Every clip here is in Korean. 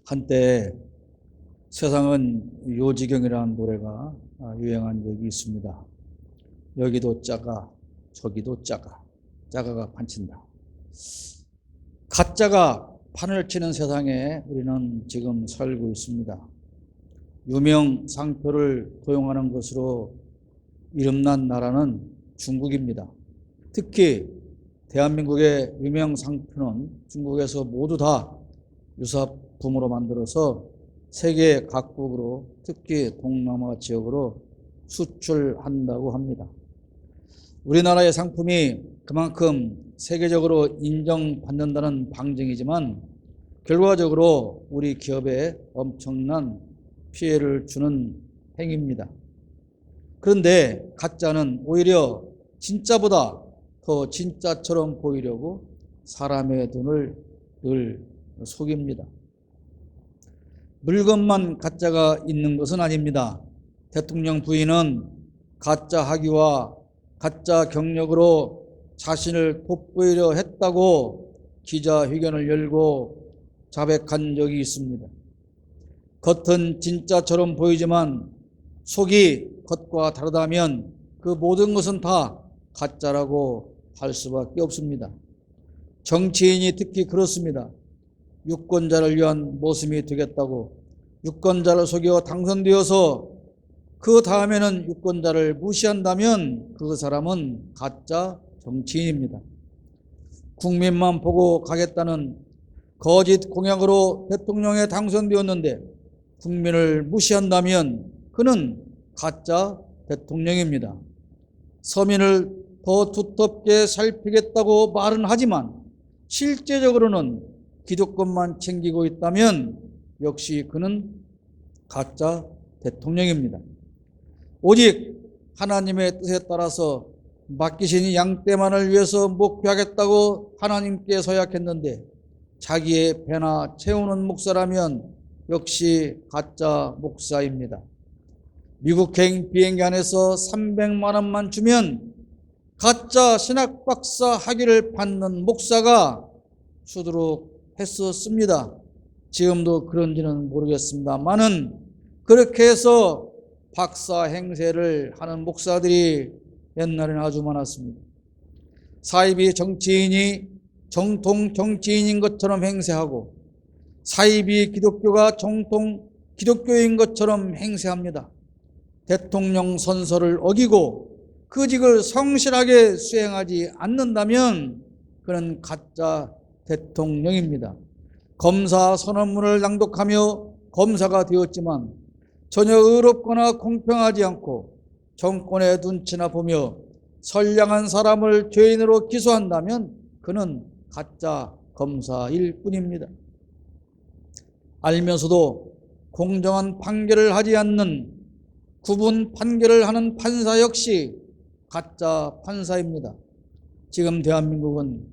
한때 세상은 요지경이라는 노래가 유행한 적이 있습니다. 여기도 짜가 저기도 짜가 짜가가 판친다. 가짜가 판을 치는 세상에 우리는 지금 살고 있습니다. 유명 상표를 도용하는 것으로 이름난 나라는 중국입니다. 특히 대한민국의 유명 상표는 중국에서 모두 다 유사품으로 만들어서 세계 각국으로, 특히 동남아 지역으로 수출한다고 합니다. 우리나라의 상품이 그만큼 세계적으로 인정받는다는 방증이지만 결과적으로 우리 기업에 엄청난 피해를 주는 행위입니다. 그런데 가짜는 오히려 진짜보다 더 진짜처럼 보이려고 사람의 눈을 늘 속입니다. 물건만 가짜가 있는 것은 아닙니다. 대통령 부인은 가짜 학위와 가짜 경력으로 자신을 돋보이려 했다고 기자회견을 열고 자백한 적이 있습니다. 겉은 진짜처럼 보이지만 속이 겉과 다르다면 그 모든 것은 다 가짜라고 할 수밖에 없습니다. 정치인이 특히 그렇습니다. 유권자를 위한 모습이 되겠다고 유권자를 속여 당선되어서 그 다음에는 유권자를 무시한다면 그 사람은 가짜 정치인입니다. 국민만 보고 가겠다는 거짓 공약으로 대통령에 당선되었는데 국민을 무시한다면 그는 가짜 대통령입니다. 서민을 더 두텁게 살피겠다고 말은 하지만 실제적으로는 기득권만 챙기고 있다면 역시 그는 가짜 대통령입니다. 오직 하나님의 뜻에 따라서 맡기신 양떼만을 위해서 목회하겠다고 하나님께 서약했는데 자기의 배나 채우는 목사라면 역시 가짜 목사입니다. 미국행 비행기 안에서 300만 원만 주면 가짜 신학박사 학위를 받는 목사가 수두룩 했었습니다. 지금도 그런지는 모르겠습니다만은 그렇게 해서 박사 행세를 하는 목사들이 옛날에는 아주 많았습니다. 사이비 정치인이 정통 정치인인 것처럼 행세하고 사이비 기독교가 정통 기독교인 것처럼 행세합니다. 대통령 선서를 어기고 그 직을 성실하게 수행하지 않는다면 그는 가짜 대통령입니다. 검사 선언문을 낭독하며 검사가 되었지만 전혀 의롭거나 공평하지 않고 정권의 눈치나 보며 선량한 사람을 죄인으로 기소한다면 그는 가짜 검사일 뿐입니다. 알면서도 공정한 판결을 하지 않는 구분 판결을 하는 판사 역시 가짜 판사입니다. 지금 대한민국은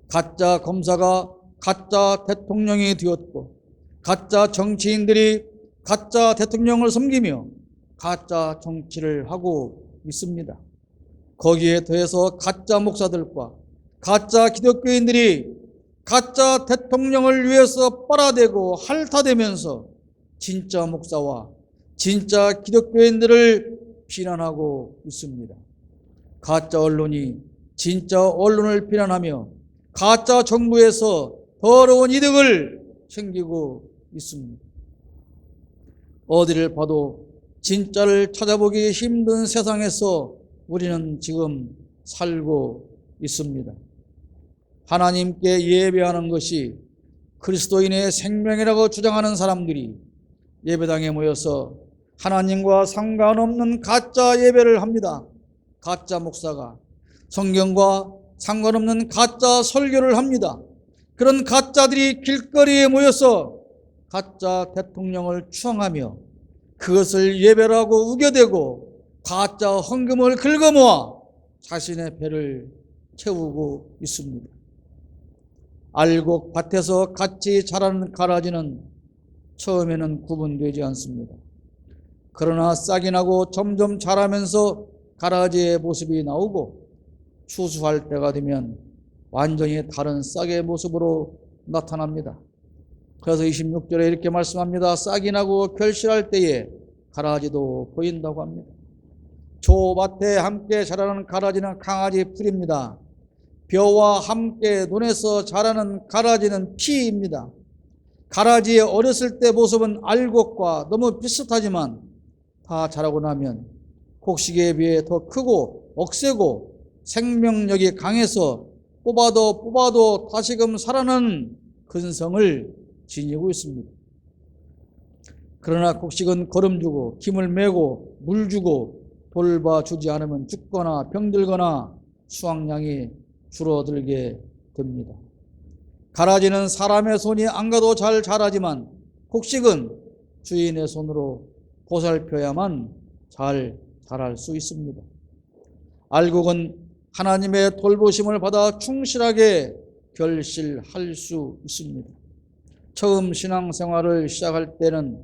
가짜 검사가 가짜 대통령이 되었고 가짜 정치인들이 가짜 대통령을 섬기며 가짜 정치를 하고 있습니다. 거기에 더해서 가짜 목사들과 가짜 기독교인들이 가짜 대통령을 위해서 빨아대고 핥아대면서 진짜 목사와 진짜 기독교인들을 비난하고 있습니다. 가짜 언론이 진짜 언론을 비난하며 가짜 정부에서 더러운 이득을 챙기고 있습니다. 어디를 봐도 진짜를 찾아보기 힘든 세상에서 우리는 지금 살고 있습니다. 하나님께 예배하는 것이 그리스도인의 생명이라고 주장하는 사람들이 예배당에 모여서 하나님과 상관없는 가짜 예배를 합니다. 가짜 목사가 성경과 상관없는 가짜 설교를 합니다. 그런 가짜들이 길거리에 모여서 가짜 대통령을 추앙하며 그것을 예배라고 우겨대고 가짜 헌금을 긁어모아 자신의 배를 채우고 있습니다. 알곡 밭에서 같이 자라는 가라지는 처음에는 구분되지 않습니다. 그러나 싹이 나고 점점 자라면서 가라지의 모습이 나오고 추수할 때가 되면 완전히 다른 싹의 모습으로 나타납니다. 그래서 26절에 이렇게 말씀합니다. 싹이 나고 결실할 때에 가라지도 보인다고 합니다. 조밭에 함께 자라는 가라지는 강아지 풀입니다. 벼와 함께 논에서 자라는 가라지는 피입니다. 가라지의 어렸을 때 모습은 알곡과 너무 비슷하지만 다 자라고 나면 곡식에 비해 더 크고 억세고 생명력이 강해서 뽑아도 다시금 살아나는 근성을 지니고 있습니다. 그러나 곡식은 거름 주고 김을 메고 물 주고 돌봐주지 않으면 죽거나 병들거나 수확량이 줄어들게 됩니다. 가라지는 사람의 손이 안 가도 잘 자라지만 곡식은 주인의 손으로 보살펴야만 잘 자랄 수 있습니다. 알곡은 하나님의 돌보심을 받아 충실하게 결실할 수 있습니다. 처음 신앙생활을 시작할 때는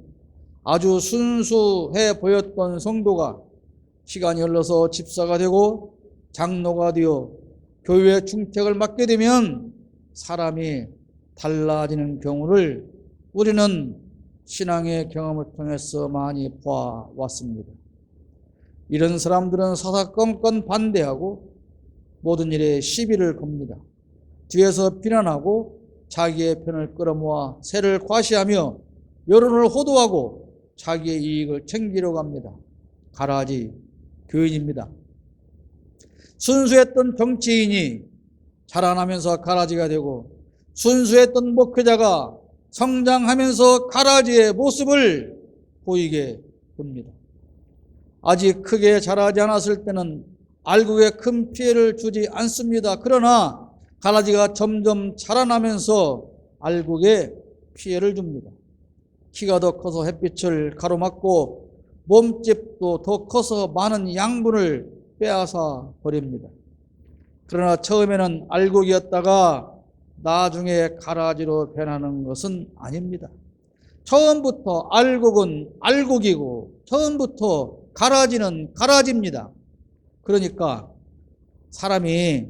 아주 순수해 보였던 성도가 시간이 흘러서 집사가 되고 장로가 되어 교회 중택을 맡게 되면 사람이 달라지는 경우를 우리는 신앙의 경험을 통해서 많이 보아왔습니다. 이런 사람들은 사사건건 반대하고 모든 일에 시비를 겁니다. 뒤에서 비난하고 자기의 편을 끌어모아 세를 과시하며 여론을 호도하고 자기의 이익을 챙기려고 합니다. 가라지 교인입니다. 순수했던 정치인이 자라나면서 가라지가 되고 순수했던 목회자가 성장하면서 가라지의 모습을 보이게 됩니다. 아직 크게 자라지 않았을 때는 알곡에 큰 피해를 주지 않습니다. 그러나 가라지가 점점 자라나면서 알곡에 피해를 줍니다. 키가 더 커서 햇빛을 가로막고 몸집도 더 커서 많은 양분을 빼앗아 버립니다. 그러나 처음에는 알곡이었다가 나중에 가라지로 변하는 것은 아닙니다. 처음부터 알곡은 알곡이고 처음부터 가라지는 가라지입니다. 그러니까 사람이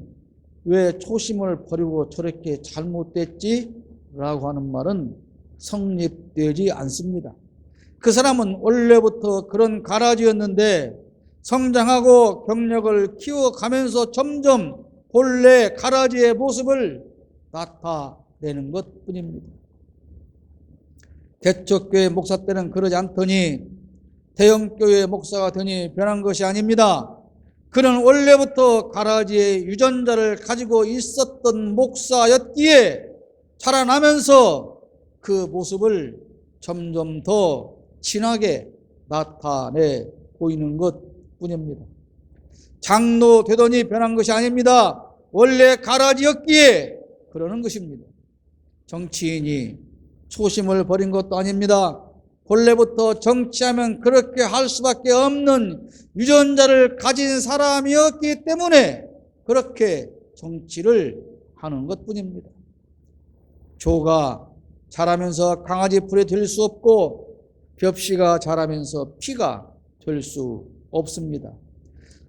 왜 초심을 버리고 저렇게 잘못됐지? 라고 하는 말은 성립되지 않습니다. 그 사람은 원래부터 그런 가라지였는데 성장하고 경력을 키워가면서 점점 본래 가라지의 모습을 나타내는 것 뿐입니다. 개척교회 목사 때는 그러지 않더니 대형교회 목사가 되니 변한 것이 아닙니다. 그는 원래부터 가라지의 유전자를 가지고 있었던 목사였기에 자라나면서 그 모습을 점점 더 진하게 나타내 보이는 것 뿐입니다. 장로 되더니 변한 것이 아닙니다. 원래 가라지였기에 그러는 것입니다. 정치인이 초심을 버린 것도 아닙니다. 본래부터 정치하면 그렇게 할 수밖에 없는 유전자를 가진 사람이었기 때문에 그렇게 정치를 하는 것뿐입니다. 조가 자라면서 강아지 풀이 될 수 없고 벽시가 자라면서 피가 될 수 없습니다.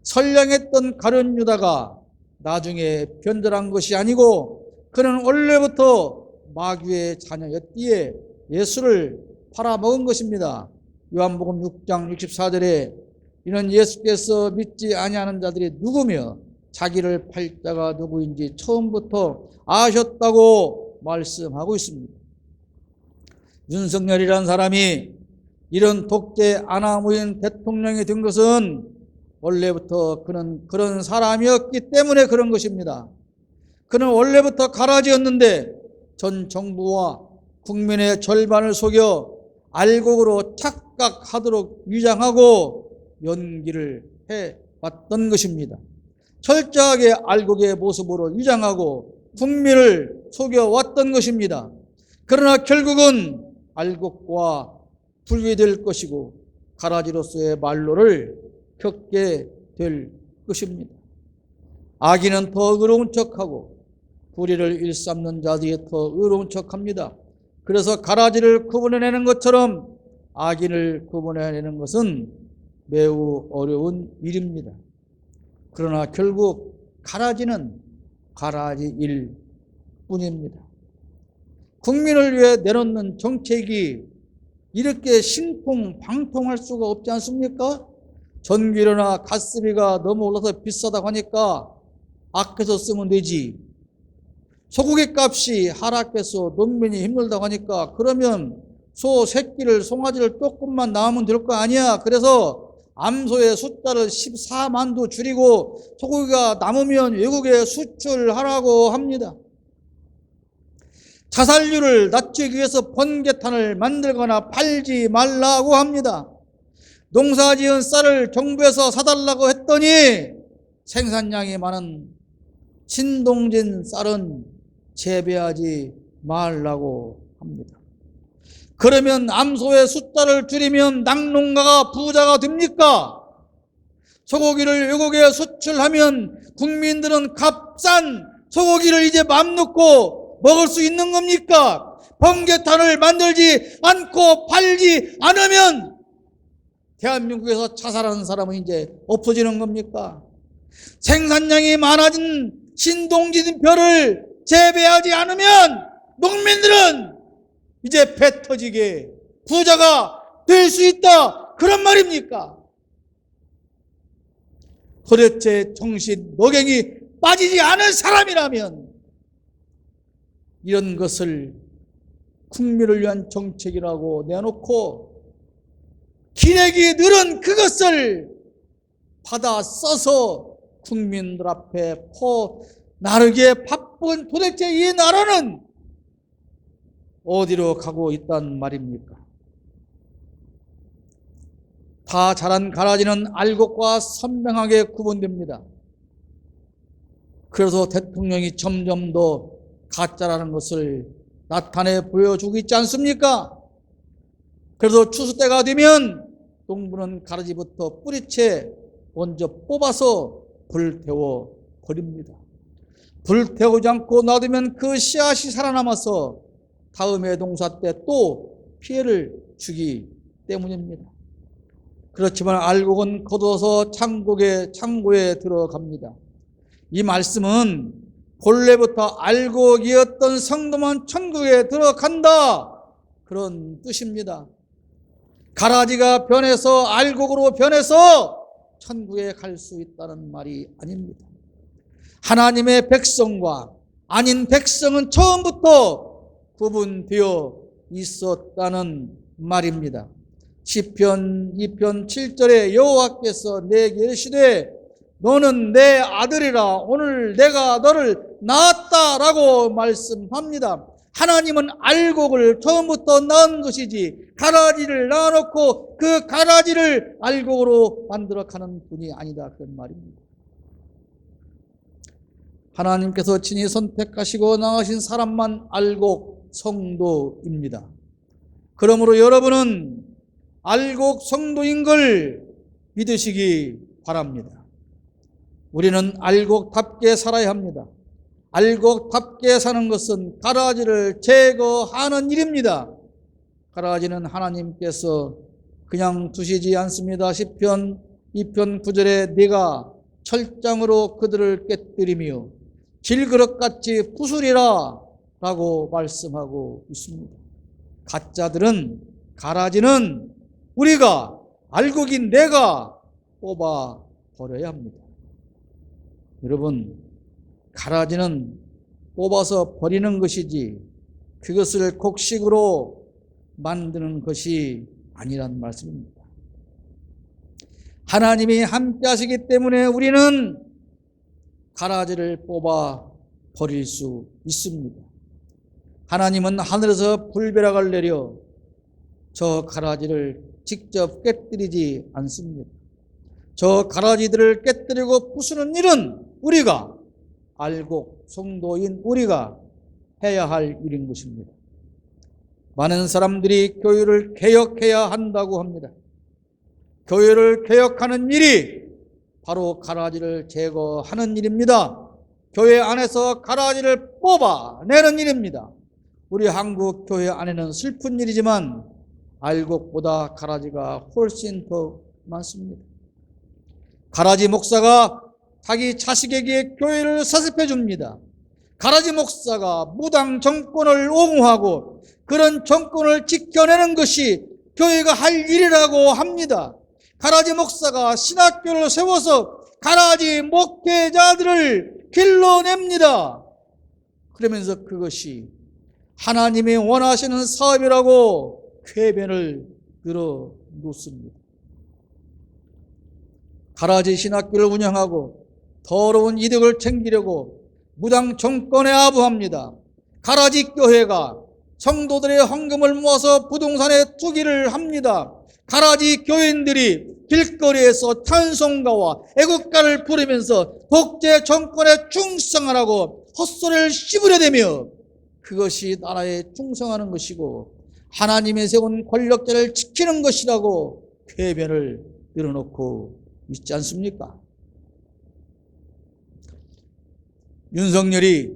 선량했던 가룟 유다가 나중에 변절한 것이 아니고 그는 원래부터 마귀의 자녀였기에 예수를 팔아먹은 것입니다. 요한복음 6장 64절에 이는 예수께서 믿지 아니하는 자들이 누구며 자기를 팔 자가 누구인지 처음부터 아셨다고 말씀하고 있습니다. 윤석열이라는 사람이 이런 독재 아나무인 대통령이 된 것은 원래부터 그는 그런 사람이었기 때문에 그런 것입니다. 그는 원래부터 가라지였는데 전 정부와 국민의 절반을 속여 알곡으로 착각하도록 위장하고 연기를 해왔던 것입니다. 철저하게 알곡의 모습으로 위장하고 국민을 속여왔던 것입니다. 그러나 결국은 알곡과 분리될 것이고 가라지로서의 말로를 겪게 될 것입니다. 악인은 더 의로운 척하고 불의를 일삼는 자들이 더 의로운 척합니다. 그래서 가라지를 구분해내는 것처럼 악인을 구분해내는 것은 매우 어려운 일입니다. 그러나 결국 가라지는 가라지일 뿐입니다. 국민을 위해 내놓는 정책이 이렇게 신통방통할 수가 없지 않습니까? 전기료나 가스비가 너무 올라서 비싸다고 하니까 아껴서 쓰면 되지. 소고기 값이 하락해서 농민이 힘들다고 하니까 그러면 소 새끼를 송아지를 조금만 낳으면 될 거 아니야. 그래서 암소의 숫자를 14만도 줄이고 소고기가 남으면 외국에 수출하라고 합니다. 자살률을 낮추기 위해서 번개탄을 만들거나 팔지 말라고 합니다. 농사지은 쌀을 정부에서 사달라고 했더니 생산량이 많은 신동진 쌀은 재배하지 말라고 합니다. 그러면 암소의 숫자를 줄이면 낙농가가 부자가 됩니까? 소고기를 외국에 수출하면 국민들은 값싼 소고기를 이제 맘 놓고 먹을 수 있는 겁니까? 번개탄을 만들지 않고 팔지 않으면 대한민국에서 자살하는 사람은 이제 없어지는 겁니까? 생산량이 많아진 신동진표를 재배하지 않으면 농민들은 이제 배 터지게 부자가 될 수 있다, 그런 말입니까? 도대체 정신 노경이 빠지지 않은 사람이라면 이런 것을 국민을 위한 정책이라고 내놓고 기레기 늘은 그것을 받아 써서 국민들 앞에 나르게 바쁜 도대체 이 나라는 어디로 가고 있단 말입니까? 다 자란 가라지는 알곡과 선명하게 구분됩니다. 그래서 대통령이 점점 더 가짜라는 것을 나타내 보여주고 있지 않습니까? 그래서 추수 때가 되면 농부는 가라지부터 뿌리채 먼저 뽑아서 불태워 버립니다. 불태우지 않고 놔두면 그 씨앗이 살아남아서 다음에 농사 때 또 피해를 주기 때문입니다. 그렇지만 알곡은 거둬서 창고에 들어갑니다. 이 말씀은 본래부터 알곡이었던 성도만 천국에 들어간다, 그런 뜻입니다. 가라지가 변해서 알곡으로 변해서 천국에 갈 수 있다는 말이 아닙니다. 하나님의 백성과 아닌 백성은 처음부터 구분되어 있었다는 말입니다. 시편 2편 7절에 여호와께서 내게 이르시되 너는 내 아들이라 오늘 내가 너를 낳았다라고 말씀합니다. 하나님은 알곡을 처음부터 낳은 것이지 가라지를 낳아놓고 그 가라지를 알곡으로 만들어 가는 분이 아니다, 그런 말입니다. 하나님께서 친히 선택하시고 낳으신 사람만 알곡 성도입니다. 그러므로 여러분은 알곡 성도인 걸 믿으시기 바랍니다. 우리는 알곡답게 살아야 합니다. 알곡답게 사는 것은 가라지를 제거하는 일입니다. 가라지는 하나님께서 그냥 두시지 않습니다. 시편 2편 9절에 네가 철장으로 그들을 깨뜨리며 질그릇같이 부수리라 라고 말씀하고 있습니다. 가짜들은, 가라지는 우리가, 알곡인 내가 뽑아 버려야 합니다. 여러분, 가라지는 뽑아서 버리는 것이지 그것을 곡식으로 만드는 것이 아니란 말씀입니다. 하나님이 함께 하시기 때문에 우리는 가라지를 뽑아 버릴 수 있습니다. 하나님은 하늘에서 불벼락을 내려 저 가라지를 직접 깨뜨리지 않습니다. 저 가라지들을 깨뜨리고 부수는 일은 우리가, 알곡 성도인 우리가 해야 할 일인 것입니다. 많은 사람들이 교회를 개혁해야 한다고 합니다. 교회를 개혁하는 일이 바로 가라지를 제거하는 일입니다. 교회 안에서 가라지를 뽑아내는 일입니다. 우리 한국 교회 안에는 슬픈 일이지만 알곡보다 가라지가 훨씬 더 많습니다. 가라지 목사가 자기 자식에게 교회를 사습해 줍니다. 가라지 목사가 무당 정권을 옹호하고 그런 정권을 지켜내는 것이 교회가 할 일이라고 합니다. 가라지 목사가 신학교를 세워서 가라지 목회자들을 길러냅니다. 그러면서 그것이 하나님이 원하시는 사업이라고 궤변을 늘어 놓습니다. 가라지 신학교를 운영하고 더러운 이득을 챙기려고 무당 정권에 아부합니다. 가라지 교회가 성도들의 헌금을 모아서 부동산에 투기를 합니다. 가라지 교인들이 길거리에서 찬송가와 애국가를 부르면서 독재 정권에 충성하라고 헛소리를 씹으려대며 그것이 나라에 충성하는 것이고 하나님이 세운 권력자를 지키는 것이라고 궤변을 늘어놓고 있지 않습니까? 윤석열이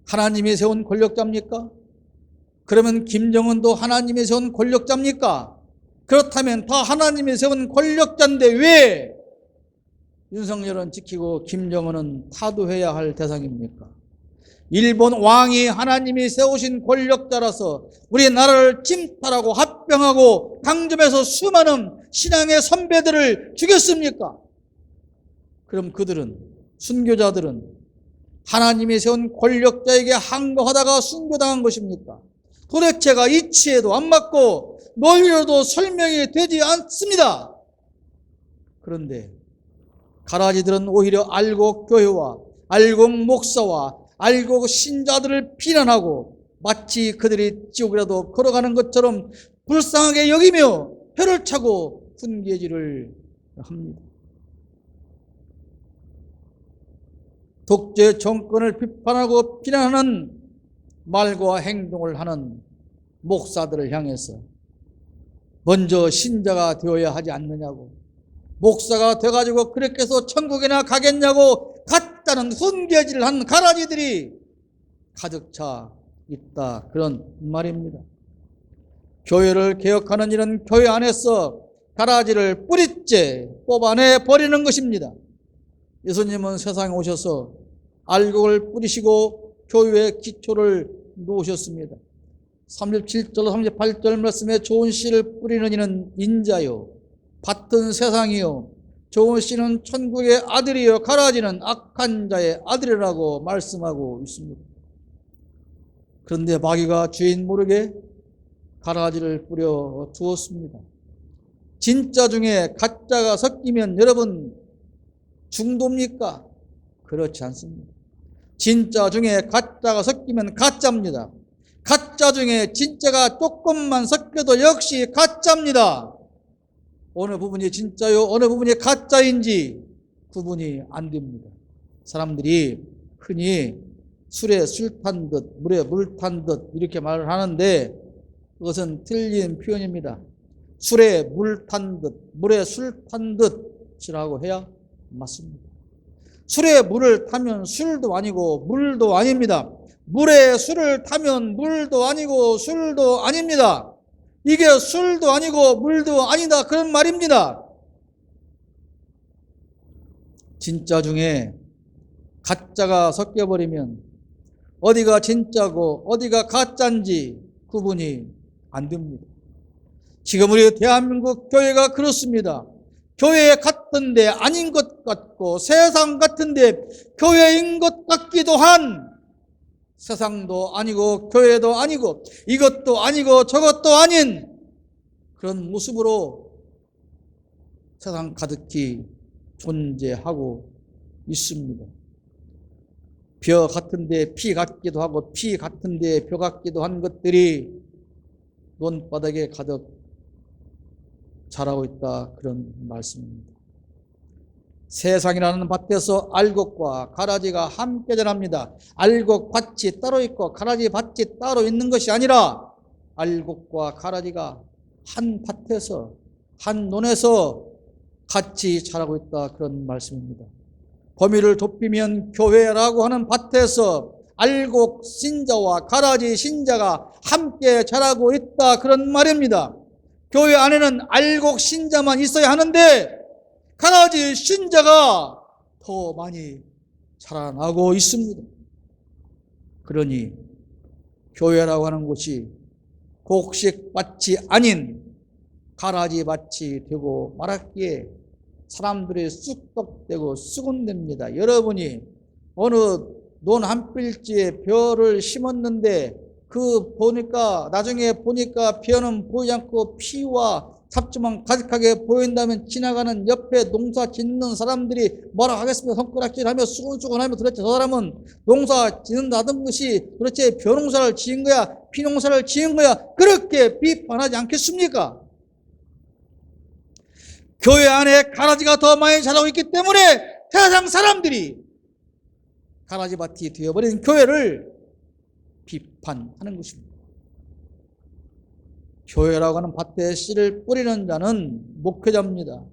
하나님이 세운 권력자입니까? 그러면 김정은도 하나님이 세운 권력자입니까? 그렇다면 다 하나님이 세운 권력자인데 왜 윤석열은 지키고 김정은은 타도해야 할 대상입니까? 일본 왕이 하나님이 세우신 권력자라서 우리나라를 침탈하고 합병하고 강점해서 수많은 신앙의 선배들을 죽였습니까? 그럼 그들은, 순교자들은 하나님이 세운 권력자에게 항거하다가 순교당한 것입니까? 도대체가 이치에도 안 맞고 논리로도 설명이 되지 않습니다. 그런데 가라지들은 오히려 알곡 교회와 알곡 목사와 알곡 신자들을 비난하고 마치 그들이 지옥이라도 걸어가는 것처럼 불쌍하게 여기며 혀를 차고 훈계질을 합니다. 독재 정권을 비판하고 비난하는 말과 행동을 하는 목사들을 향해서 먼저 신자가 되어야 하지 않느냐고, 목사가 돼가지고 그렇게 해서 천국이나 가겠냐고 가짜는 훈계질을 한 가라지들이 가득 차 있다, 그런 말입니다. 교회를 개혁하는 일은 교회 안에서 가라지를 뿌리째 뽑아내 버리는 것입니다. 예수님은 세상에 오셔서 알곡을 뿌리시고 교회의 기초를 놓으셨습니다. 37절 38절 말씀에 좋은 씨를 뿌리는 이는 인자요 밭은 세상이요 좋은 씨는 천국의 아들이요 가라지는 악한 자의 아들이라고 말씀하고 있습니다. 그런데 마귀가 주인 모르게 가라지를 뿌려 두었습니다. 진짜 중에 가짜가 섞이면 여러분 중도입니까? 그렇지 않습니다. 진짜 중에 가짜가 섞이면 가짜입니다. 가짜 중에 진짜가 조금만 섞여도 역시 가짜입니다. 어느 부분이 진짜요, 어느 부분이 가짜인지 구분이 안 됩니다. 사람들이 흔히 술에 술 탄 듯, 물에 물 탄 듯 이렇게 말을 하는데 그것은 틀린 표현입니다. 술에 물 탄 듯, 물에 술 탄 듯이라고 해야 맞습니다. 술에 물을 타면 술도 아니고 물도 아닙니다. 물에 술을 타면 물도 아니고 술도 아닙니다. 이게 술도 아니고 물도 아니다, 그런 말입니다. 진짜 중에 가짜가 섞여버리면 어디가 진짜고 어디가 가짜인지 구분이 안 됩니다. 지금 우리 대한민국 교회가 그렇습니다. 교회 같은데 아닌 것 같고 세상 같은데 교회인 것 같기도 한, 세상도 아니고 교회도 아니고 이것도 아니고 저것도 아닌 그런 모습으로 세상 가득히 존재하고 있습니다. 벼 같은데 피 같기도 하고 피 같은데 벼 같기도 한 것들이 논바닥에 가득 자라고 있다, 그런 말씀입니다. 세상이라는 밭에서 알곡과 가라지가 함께 자랍니다. 알곡 밭이 따로 있고 가라지 밭이 따로 있는 것이 아니라 알곡과 가라지가 한 밭에서 한 논에서 같이 자라고 있다, 그런 말씀입니다. 범위를 좁히면 교회라고 하는 밭에서 알곡 신자와 가라지 신자가 함께 자라고 있다, 그런 말입니다. 교회 안에는 알곡 신자만 있어야 하는데 가라지 신자가 더 많이 자라나고 있습니다. 그러니 교회라고 하는 곳이 곡식밭이 아닌 가라지밭이 되고 말았기에 사람들이 쑥덕대고 수군댑니다. 여러분이 어느 논 한 필지에 벼를 심었는데 나중에 보니까 벼는 보이지 않고 피와 잡초만 가득하게 보인다면 지나가는 옆에 농사 짓는 사람들이 뭐라 하겠습니까? 손가락질하며 수근수근하며 도대체 저 사람은 농사 짓는다던 것이 도대체 벼농사를 지은 거야? 피농사를 지은 거야? 그렇게 비판하지 않겠습니까? 교회 안에 가라지가 더 많이 자라고 있기 때문에 세상 사람들이 가라지밭이 되어버린 교회를 비판하는 것입니다. 교회라고 하는 밭에 씨를 뿌리는 자는 목회자입니다.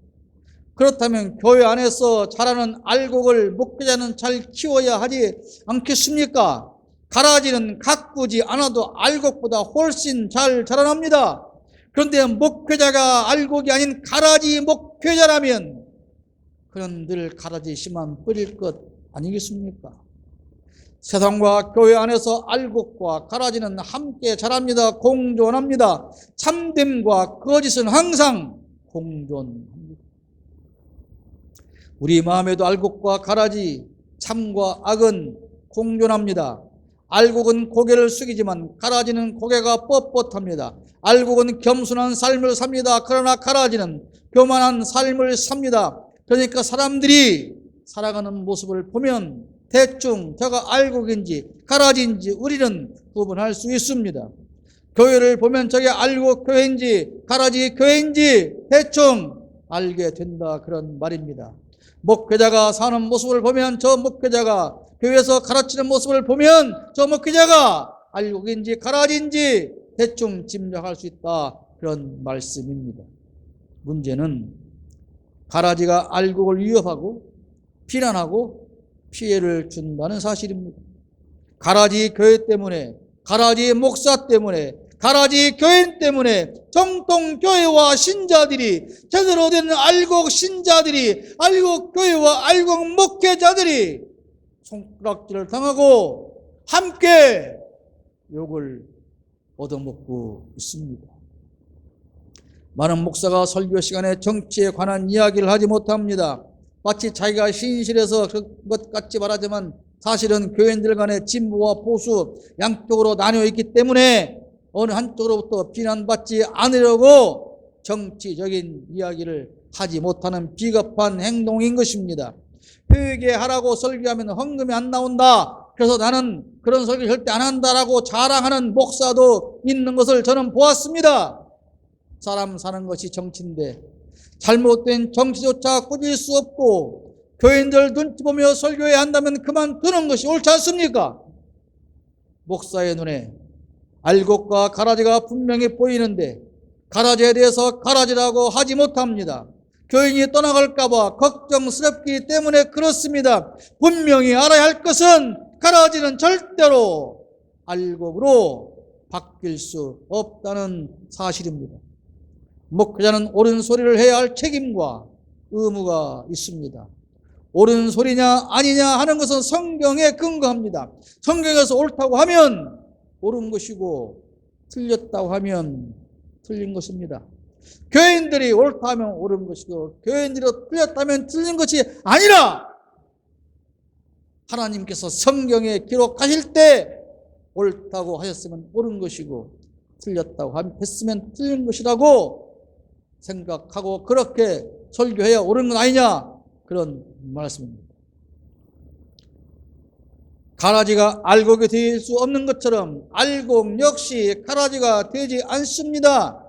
그렇다면 교회 안에서 자라는 알곡을 목회자는 잘 키워야 하지 않겠습니까? 가라지는 가꾸지 않아도 알곡보다 훨씬 잘 자라납니다. 그런데 목회자가 알곡이 아닌 가라지 목회자라면 그는 늘 가라지 씨만 뿌릴 것 아니겠습니까? 세상과 교회 안에서 알곡과 가라지는 함께 자랍니다. 공존합니다. 참됨과 거짓은 항상 공존합니다. 우리 마음에도 알곡과 가라지, 참과 악은 공존합니다. 알곡은 고개를 숙이지만 가라지는 고개가 뻣뻣합니다. 알곡은 겸손한 삶을 삽니다. 그러나 가라지는 교만한 삶을 삽니다. 그러니까 사람들이 살아가는 모습을 보면 대충 저가 알곡인지 가라지인지 우리는 구분할 수 있습니다. 교회를 보면 저게 알곡 교회인지 가라지 교회인지 대충 알게 된다, 그런 말입니다. 목회자가 사는 모습을 보면 저 목회자가, 교회에서 가르치는 모습을 보면 저 목회자가 알곡인지 가라지인지 대충 짐작할 수 있다, 그런 말씀입니다. 문제는 가라지가 알곡을 위협하고 비난하고 피해를 준다는 사실입니다. 가라지 교회 때문에, 가라지 목사 때문에, 가라지 교인 때문에 정통 교회와 신자들이, 제대로 된 알곡 신자들이, 알곡 교회와 알곡 목회자들이 손가락질을 당하고 함께 욕을 얻어먹고 있습니다. 많은 목사가 설교 시간에 정치에 관한 이야기를 하지 못합니다. 마치 자기가 신실해서 그것 같이 말하지만 사실은 교인들 간의 진보와 보수 양쪽으로 나뉘어 있기 때문에 어느 한쪽으로부터 비난받지 않으려고 정치적인 이야기를 하지 못하는 비겁한 행동인 것입니다. 회개하라고 설교하면 헌금이 안 나온다, 그래서 나는 그런 설교 절대 안 한다라고 자랑하는 목사도 있는 것을 저는 보았습니다. 사람 사는 것이 정치인데 잘못된 정치조차 꾸질 수 없고 교인들 눈치 보며 설교해야 한다면 그만두는 것이 옳지 않습니까? 목사의 눈에 알곡과 가라지가 분명히 보이는데 가라지에 대해서 가라지라고 하지 못합니다. 교인이 떠나갈까 봐 걱정스럽기 때문에 그렇습니다. 분명히 알아야 할 것은 가라지는 절대로 알곡으로 바뀔 수 없다는 사실입니다. 목회자는 옳은 소리를 해야 할 책임과 의무가 있습니다. 옳은 소리냐 아니냐 하는 것은 성경에 근거합니다. 성경에서 옳다고 하면 옳은 것이고 틀렸다고 하면 틀린 것입니다. 교인들이 옳다 하면 옳은 것이고 교인들이 틀렸다면 틀린 것이 아니라 하나님께서 성경에 기록하실 때 옳다고 하셨으면 옳은 것이고 틀렸다고 했으면 틀린 것이라고 생각하고 그렇게 설교해야 옳은 건 아니냐, 그런 말씀입니다. 가라지가 알곡이 될 수 없는 것처럼 알곡 역시 가라지가 되지 않습니다.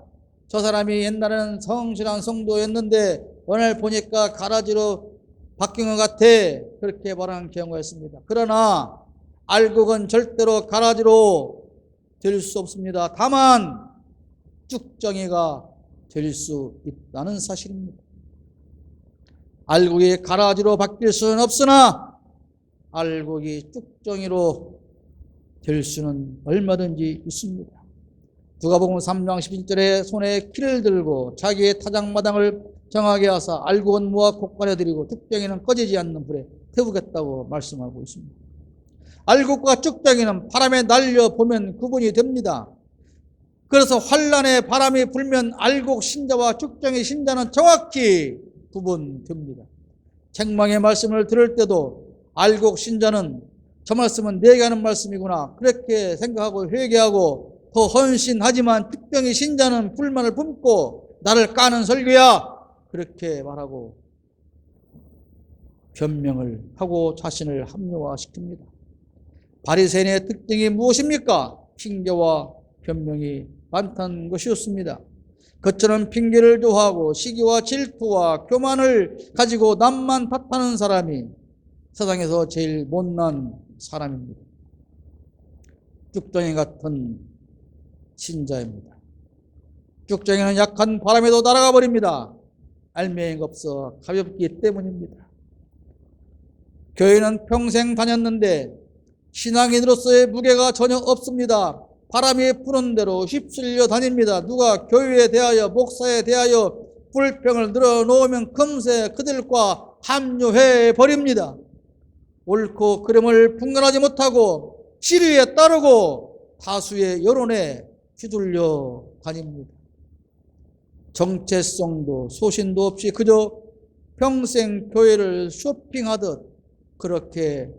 저 사람이 옛날에는 성실한 성도였는데 오늘 보니까 가라지로 바뀐 것 같아, 그렇게 말하는 경우가 있습니다. 그러나 알곡은 절대로 가라지로 될 수 없습니다. 다만 쭉정이가 될 수 있다는 사실입니다. 알곡이 가라지로 바뀔 수는 없으나 알곡이 쭉정이로 될 수는 얼마든지 있습니다. 누가복음 3장 11절에 손에 키를 들고 자기의 타작마당을 정하게 하사 알곡은 모아 곡간에 들이고 쭉정이는 꺼지지 않는 불에 태우겠다고 말씀하고 있습니다. 알곡과 쭉정이는 바람에 날려보면 구분이 됩니다. 그래서 환란의 바람이 불면 알곡 신자와 쭉정이 신자는 정확히 구분됩니다. 책망의 말씀을 들을 때도 알곡 신자는 저 말씀은 내게 하는 말씀이구나 그렇게 생각하고 회개하고 더 헌신하지만 쭉정이 신자는 불만을 품고 나를 까는 설교야 그렇게 말하고 변명을 하고 자신을 합리화시킵니다. 바리새인의 특징이 무엇입니까? 핑계와 변명이 많다는 것이었습니다. 그처럼 핑계를 좋아하고 시기와 질투와 교만을 가지고 남만 탓하는 사람이 세상에서 제일 못난 사람입니다. 쭉정이 같은 신자입니다. 쭉정이는 약한 바람에도 날아가 버립니다. 알맹이가 없어 가볍기 때문입니다. 교회는 평생 다녔는데 신앙인으로서의 무게가 전혀 없습니다. 바람이 부는 대로 휩쓸려 다닙니다. 누가 교회에 대하여 목사에 대하여 불평을 늘어놓으면 금세 그들과 합류해 버립니다. 옳고 그름을 분간하지 못하고 시류에 따르고 다수의 여론에 휘둘려 다닙니다. 정체성도 소신도 없이 그저 평생 교회를 쇼핑하듯 그렇게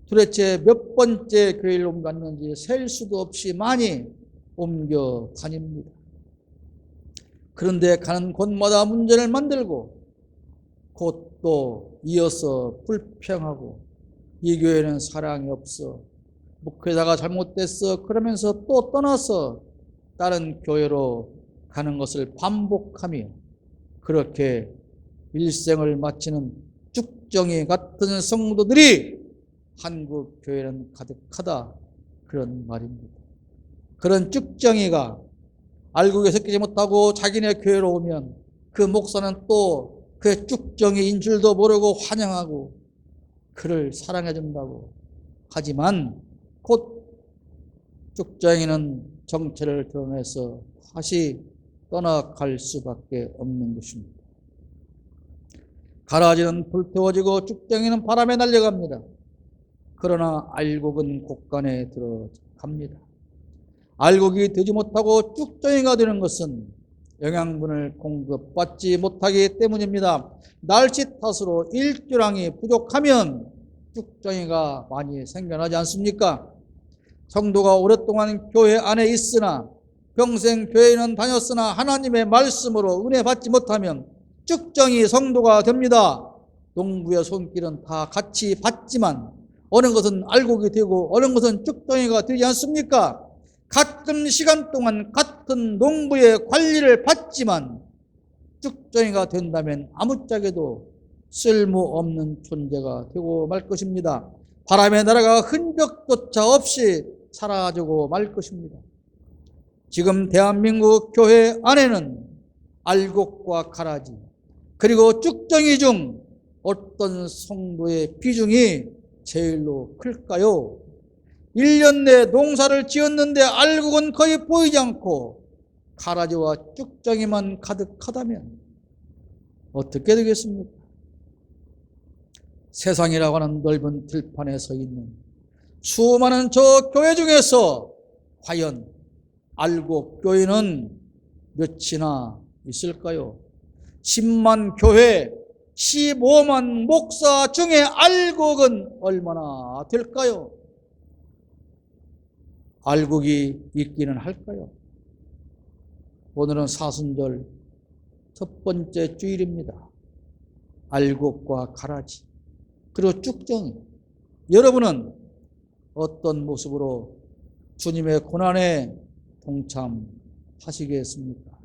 도대체 몇 번째 교회를 옮겼는지 셀 수도 없이 많이 옮겨 다닙니다. 그런데 가는 곳마다 문제를 만들고 곧 또 이어서 불평하고 이 교회는 사랑이 없어 목회자가 잘못됐어 그러면서 또 떠나서 다른 교회로 가는 것을 반복하며 그렇게 일생을 마치는 쭉정이 같은 성도들이 한국 교회는 가득하다 그런 말입니다. 그런 쭉정이가 알곡에 섞이지 못하고 자기네 교회로 오면 그 목사는 또 그 쭉정이인 줄도 모르고 환영하고 그를 사랑해 준다고 하지만 곧 쭉정이는 정체를 드러내서 다시 떠나갈 수밖에 없는 것입니다. 가라지는 불태워지고 쭉정이는 바람에 날려갑니다. 그러나 알곡은 곳간에 들어갑니다. 알곡이 되지 못하고 쭉정이가 되는 것은 영양분을 공급받지 못하기 때문입니다. 날씨 탓으로 일조량이 부족하면 쭉정이가 많이 생겨나지 않습니까? 성도가 오랫동안 교회 안에 있으나 평생 교회는 다녔으나 하나님의 말씀으로 은혜 받지 못하면 쭉정이 성도가 됩니다. 농부의 손길은 다 같이 받지만 어느 것은 알곡이 되고 어느 것은 쭉정이가 되지 않습니까? 같은 시간 동안 같은 농부의 관리를 받지만 쭉정이가 된다면 아무짝에도 쓸모없는 존재가 되고 말 것입니다. 바람에 날아가 흔적조차 없이 사라지고 말 것입니다. 지금 대한민국 교회 안에는 알곡과 가라지 그리고 쭉정이 중 어떤 성도의 비중이 제일로 클까요? 1년 내 농사를 지었는데 알곡은 거의 보이지 않고 가라지와 쭉정이만 가득하다면 어떻게 되겠습니까? 세상이라고 하는 넓은 들판에 서 있는 수많은 저 교회 중에서 과연 알곡 교회는 몇이나 있을까요? 10만 교회, 15만 목사 중에 알곡은 얼마나 될까요? 알곡이 있기는 할까요? 오늘은 사순절 첫 번째 주일입니다. 알곡과 가라지 그리고 쭉정이 여러분은 어떤 모습으로 주님의 고난에 동참하시겠습니까?